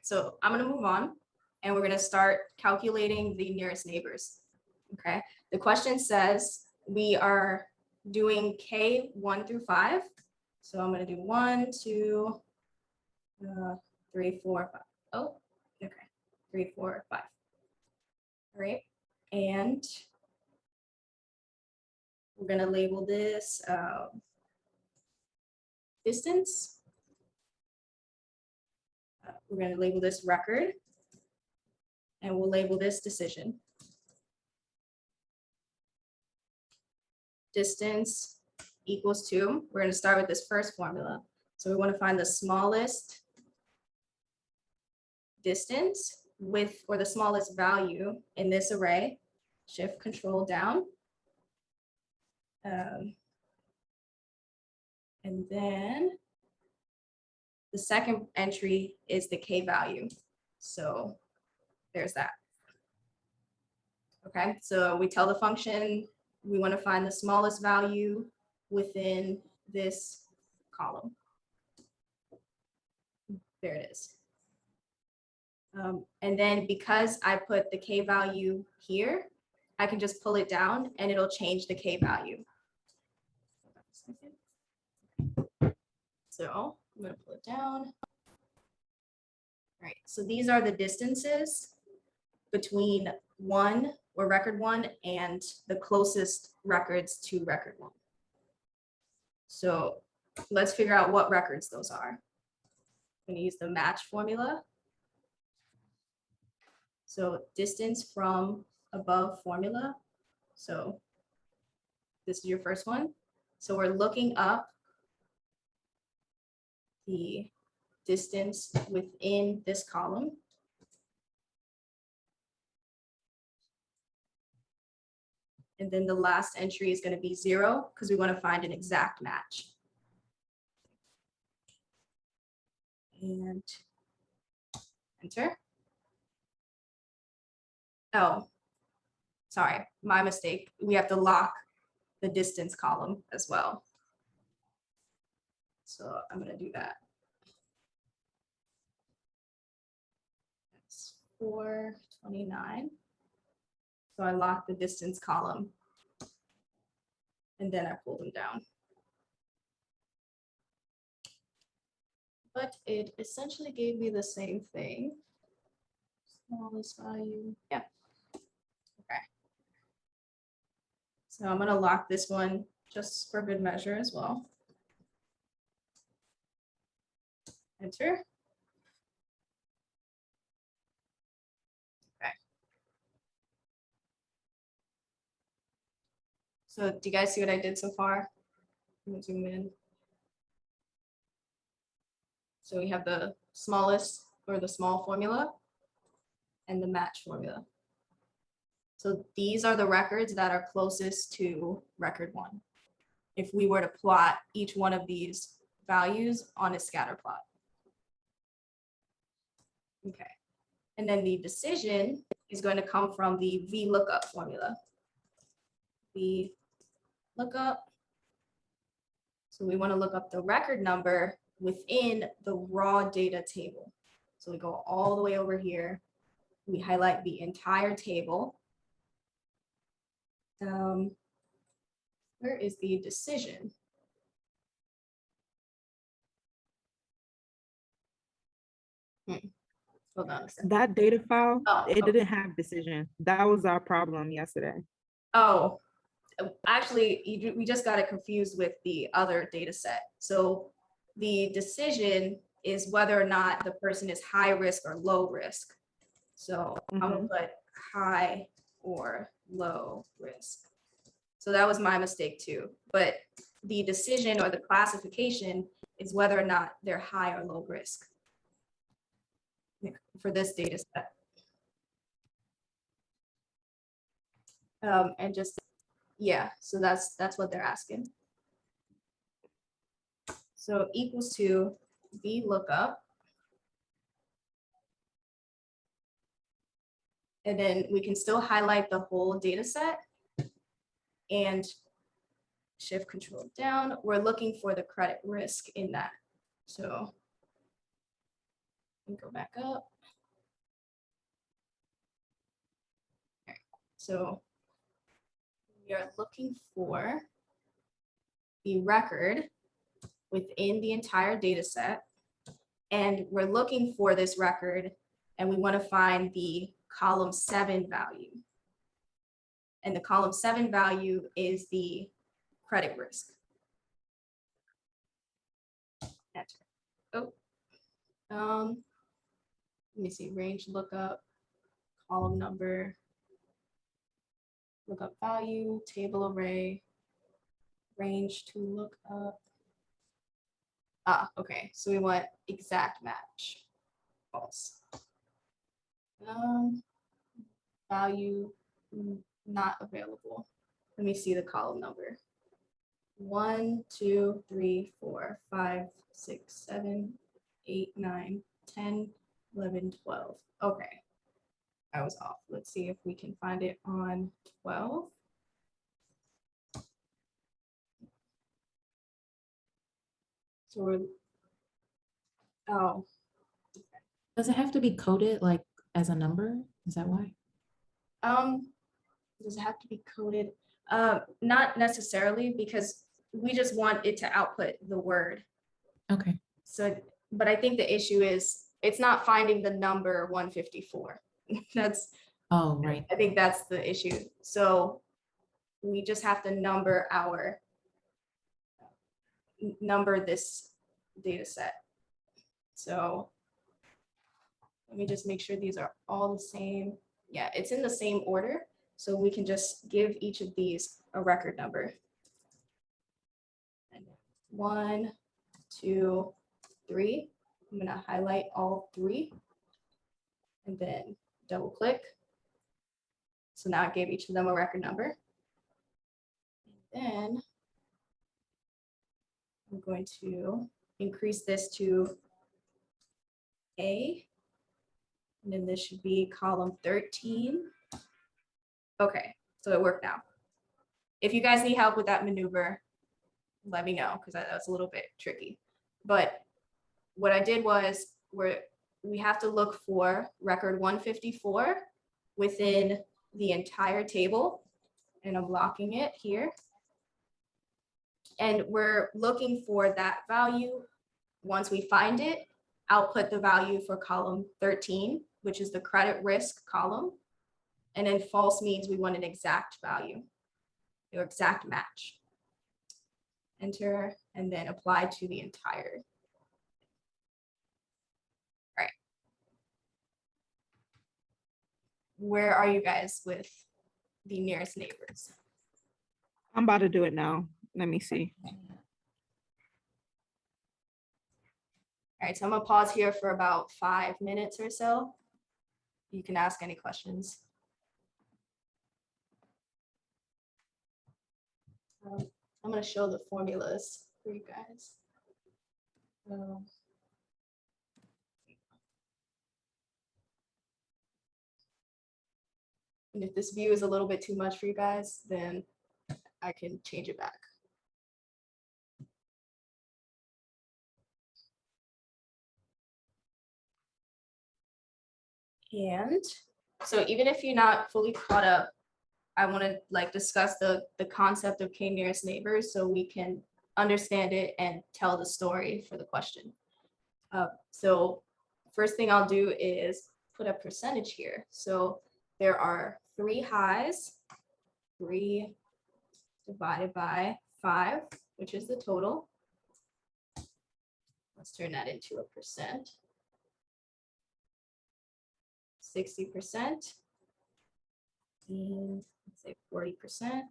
so I'm gonna move on and we're gonna start calculating the nearest neighbors. Okay, the question says we are doing K 1 through 5. So I'm gonna do 1, 2, 3, 4, 5. Oh, okay, 3, 4, 5. All right, and we're gonna label this distance. We're gonna label this record, and we'll label this decision. Distance equals 2. We're gonna start with this first formula. So we wanna find the smallest distance with, or the smallest value in this array. Shift Control down. And then the second entry is the K value. So there's that. Okay, so we tell the function we want to find the smallest value within this column. There it is. And then because I put the K value here, I can just pull it down and it'll change the K value. So I'm going to pull it down. All right, so these are the distances between 1 or record 1 and the closest records to record 1. So let's figure out what records those are. I'm going to use the match formula. So distance from above formula. So this is your first one. So we're looking up the distance within this column. And then the last entry is going to be 0 because we want to find an exact match. And enter. Oh, sorry, my mistake. We have to lock the distance column as well. So I'm going to do that. That's 429. So I lock the distance column and then I pull them down. But it essentially gave me the same thing. Smallest value, yeah. Okay. So I'm going to lock this one just for good measure as well. Enter. Okay. So do you guys see what I did so far? I'm gonna zoom in. So we have the smallest or the small formula and the match formula. So these are the records that are closest to record 1. If we were to plot each one of these values on a scatter plot. Okay. And then the decision is going to come from the VLOOKUP formula. VLOOKUP. So we want to look up the record number within the raw data table. So we go all the way over here. We highlight the entire table. Where is the decision? Hold on a second. That data file, it okay. didn't have decision. That was our problem yesterday. Oh, actually, we just got it confused with the other data set. So the decision is whether or not the person is high risk or low risk. So I'm gonna put high or low risk. So that was my mistake too. But the decision or the classification is whether or not they're high or low risk for this data set. And just, yeah, so that's what they're asking. So equals to VLOOKUP. And then we can still highlight the whole data set and shift control down. We're looking for the credit risk in that. So we go back up. So we are looking for the record within the entire data set. And we're looking for this record and we want to find the column 7 value. And the column 7 value is the credit risk. Enter. Oh, let me see, range lookup, column number, lookup value, table array, range to look up. Ah, okay, so we want exact match, false. Value not available. Let me see the column number. 1, 2, 3, 4, 5, 6, 7, 8, 9, 10, 11, 12. Okay, I was off. Let's see if we can find it on 12. So we're, oh. Does it have to be coded like as a number? Is that why? Does it have to be coded? Not necessarily, because we just want it to output the word. Okay. So, but I think the issue is it's not finding the number 154. That's, Oh, right. I think that's the issue. So we just have to number this data set. So let me just make sure these are all the same. Yeah, it's in the same order. So we can just give each of these a record number. 1, 2, 3. I'm gonna highlight all 3 and then double click. So now I gave each of them a record number. And then I'm going to increase this to A. And then this should be column 13. Okay, so it worked now. If you guys need help with that maneuver, let me know, because that was a little bit tricky. But what I did was we have to look for record 154 within the entire table. And I'm locking it here. And we're looking for that value. Once we find it, output the value for column 13, which is the credit risk column. And then false means we want an exact value, or exact match. Enter, and then apply to the entire. All right. Where are you guys with the nearest neighbors? I'm about to do it now. Let me see. All right, so I'm gonna pause here for about 5 minutes or so. You can ask any questions. I'm gonna show the formulas for you guys. And if this view is a little bit too much for you guys, then I can change it back. And so even if you're not fully caught up, I want to discuss the concept of k-nearest neighbors so we can understand it and tell the story for the question. So first thing I'll do is put a percentage here. So there are 3 highs, 3 divided by 5, which is the total. Let's turn that into a percent. 60%, and let's say 40%.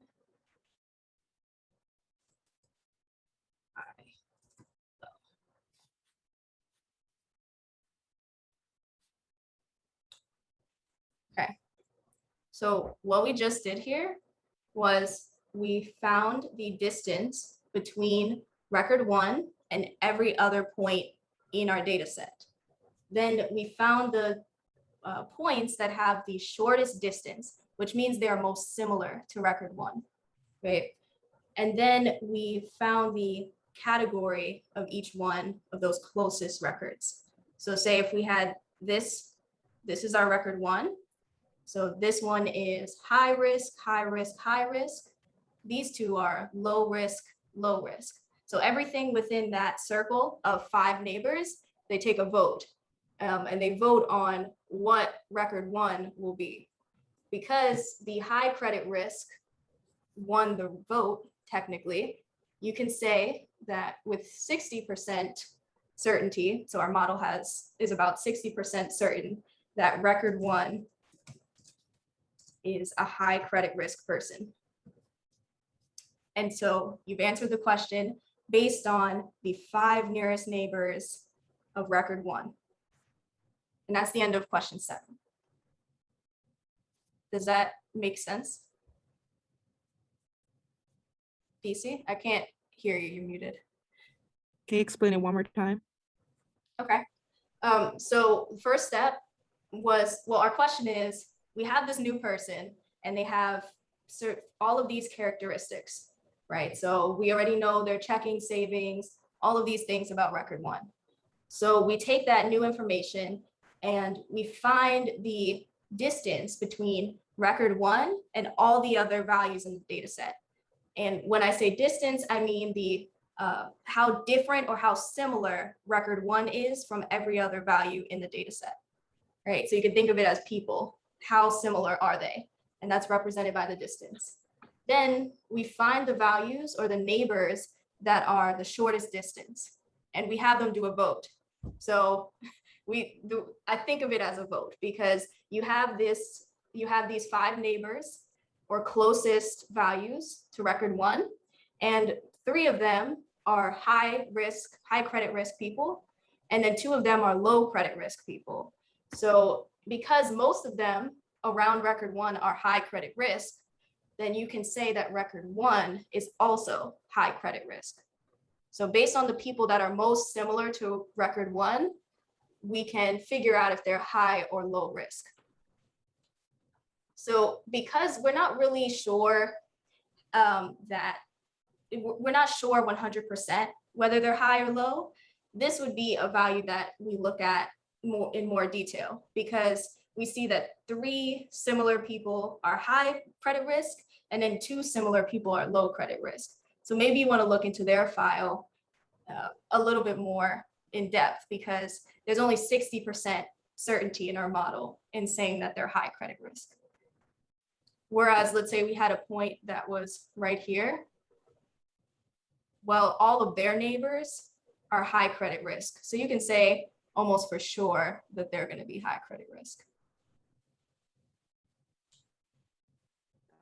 Okay, so what we just did here was we found the distance between record 1 and every other point in our data set. Then we found the points that have the shortest distance, which means they are most similar to record 1, right? And then we found the category of each one of those closest records. So say if we had this is our record 1, So this one is high risk, high risk, high risk. These two are low risk, low risk. So everything within that circle of 5 neighbors, they take a vote, and they vote on what record 1 will be. Because the high credit risk won the vote, technically, you can say that with 60% certainty, so our model is about 60% certain that record 1 is a high credit risk person. And so you've answered the question based on the 5 nearest neighbors of record 1. And that's the end of question 7. Does that make sense? DC, I can't hear you, you're muted. Can you explain it one more time? Okay. So the first step was, well, our question is, we have this new person and they have all of these characteristics, right? So we already know their checking, savings, all of these things about record 1. So we take that new information and we find the distance between record 1 and all the other values in the data set. And when I say distance, I mean the how different or how similar record 1 is from every other value in the data set, right? So you can think of it as people. How similar are they? And that's represented by the distance. Then we find the values or the neighbors that are the shortest distance, and we have them do a vote. So I think of it as a vote because you have these 5 neighbors or closest values to record 1, and 3 of them are high risk, high credit risk people, and then 2 of them are low credit risk people. So because most of them around record 1 are high credit risk, then you can say that record 1 is also high credit risk. So based on the people that are most similar to record 1, we can figure out if they're high or low risk. So because we're not really sure we're not sure 100% whether they're high or low, this would be a value that we look at in more detail, because we see that 3 similar people are high credit risk and then 2 similar people are low credit risk. So maybe you want to look into their file a little bit more in depth, because there's only 60% certainty in our model in saying that they're high credit risk. Whereas let's say we had a point that was right here. Well, all of their neighbors are high credit risk. So you can say almost for sure that they're going to be high credit risk.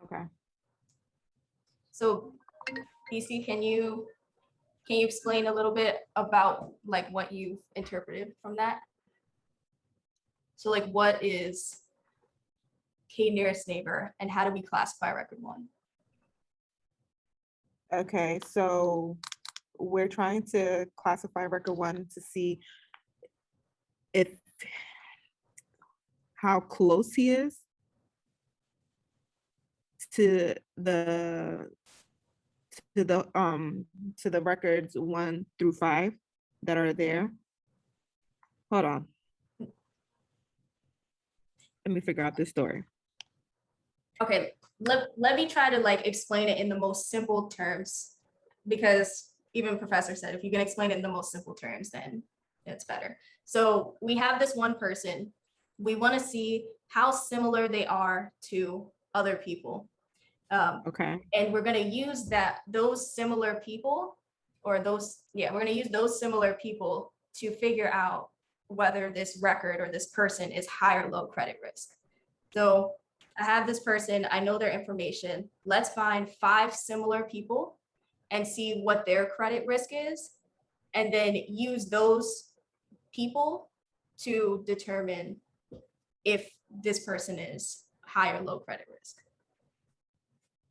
Okay. So DC, can you explain a little bit about like what you've interpreted from that? So like what is K nearest neighbor and how do we classify record 1? Okay, so we're trying to classify record 1 to see how close he is to the records 1 through 5 that are there. Hold on. Let me figure out this story. Okay, let me try to like explain it in the most simple terms, because even professor said if you can explain it in the most simple terms, then it's better. So we have this one person. We want to see how similar they are to other people. Okay. And we're going to use those similar people, or we're going to use those similar people to figure out whether this record or this person is high or low credit risk. So I have this person, I know their information. Let's find 5 similar people and see what their credit risk is, and then use those people to determine if this person is high or low credit risk.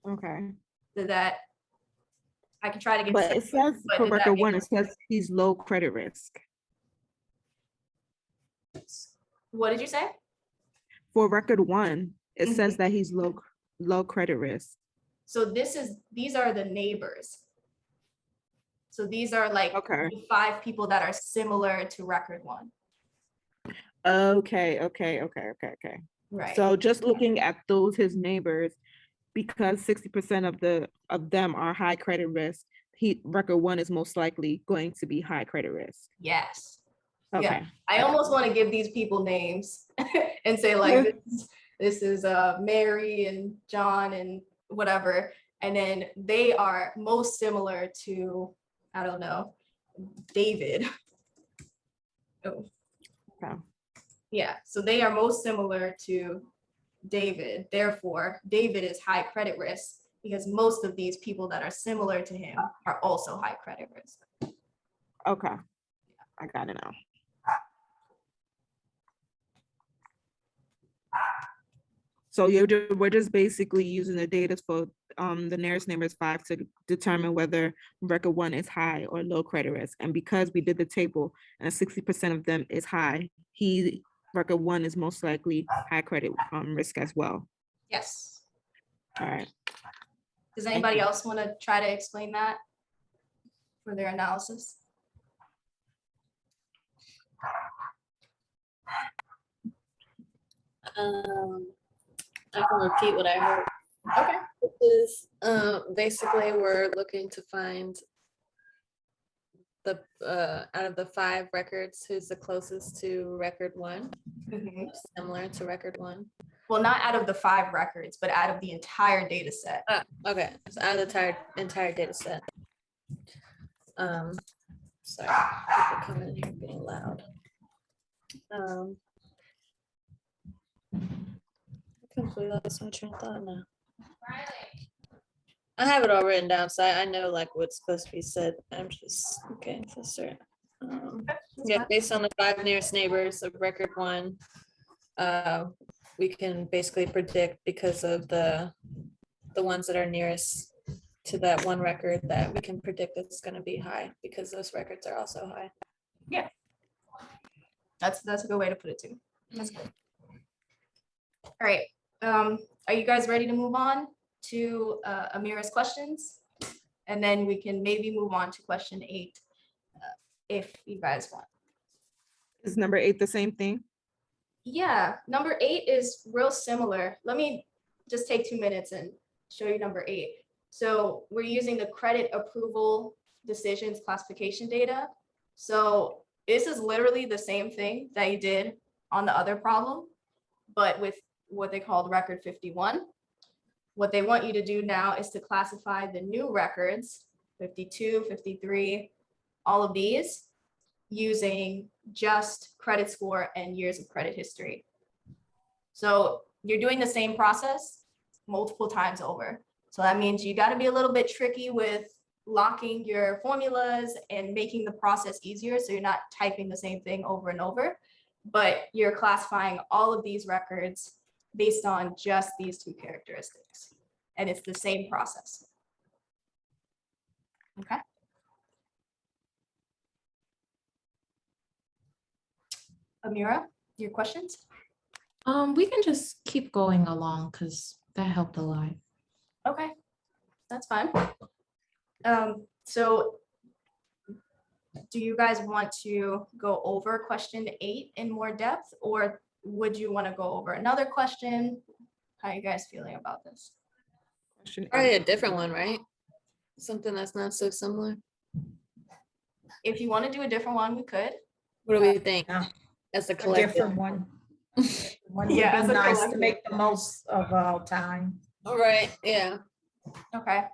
Okay. So that I can try to get. But it says for record 1, it says he's low credit risk. What did you say? For record 1, it says that he's low credit risk. So these are the neighbors. So these are like Okay. 5 people that are similar to record 1. Okay. Right. So just looking at those, his neighbors, because 60% of them are high credit risk, record one is most likely going to be high credit risk. Yes. Okay. Yeah. I almost want to give these people names and say like this is Mary and John and whatever. And then they are most similar to, I don't know, David. Oh. Okay. Yeah. So they are most similar to David. Therefore, David is high credit risk because most of these people that are similar to him are also high credit risk. Okay. I got it now. So we're just basically using the data for the nearest neighbor is 5 to determine whether record one is high or low credit risk. And because we did the table and 60% of them is high, record one is most likely high credit risk as well. Yes. All right. Does anybody else want to try to explain that for their analysis? I can repeat what I heard. Okay. Is basically we're looking to find the out of the 5 records, who's the closest to record one, Mhm. similar to record one. Well, not out of the 5 records, but out of the entire data set. Okay, so out of the entire data set. Sorry, people coming in here being loud. I completely lost my train of thought now. I have it all written down, so I know like what's supposed to be said. I'm just okay. So start. Yeah, based on the 5 nearest neighbors of record one, we can basically predict because of the ones that are nearest to that one record that we can predict it's going to be high because those records are also high. Yeah. That's a good way to put it too. That's good. All right. Are you guys ready to move on to Amira's questions? And then we can maybe move on to question 8 if you guys want. Is number 8 the same thing? Yeah, number 8 is real similar. Let me just take 2 minutes and show you number 8. So we're using the credit approval decisions classification data. So this is literally the same thing that you did on the other problem, but with what they called record 51. What they want you to do now is to classify the new records, 52, 53, all of these, using just credit score and years of credit history. So you're doing the same process multiple times over. So that means you got to be a little bit tricky with locking your formulas and making the process easier so you're not typing the same thing over and over, but you're classifying all of these records based on just these 2 characteristics. And it's the same process. Okay. Amira, your questions? We can just keep going along because that helped a lot. Okay, that's fine. So do you guys want to go over question 8 in more depth, or would you want to go over another question? How are you guys feeling about this? Question Probably 8. a different one, right? Something that's not so similar. If you want to do a different one, we could. What do we think? Yeah. As a A collective. different one. One would Yeah, as be a nice to collective. make the most of our time. All right, yeah. Okay,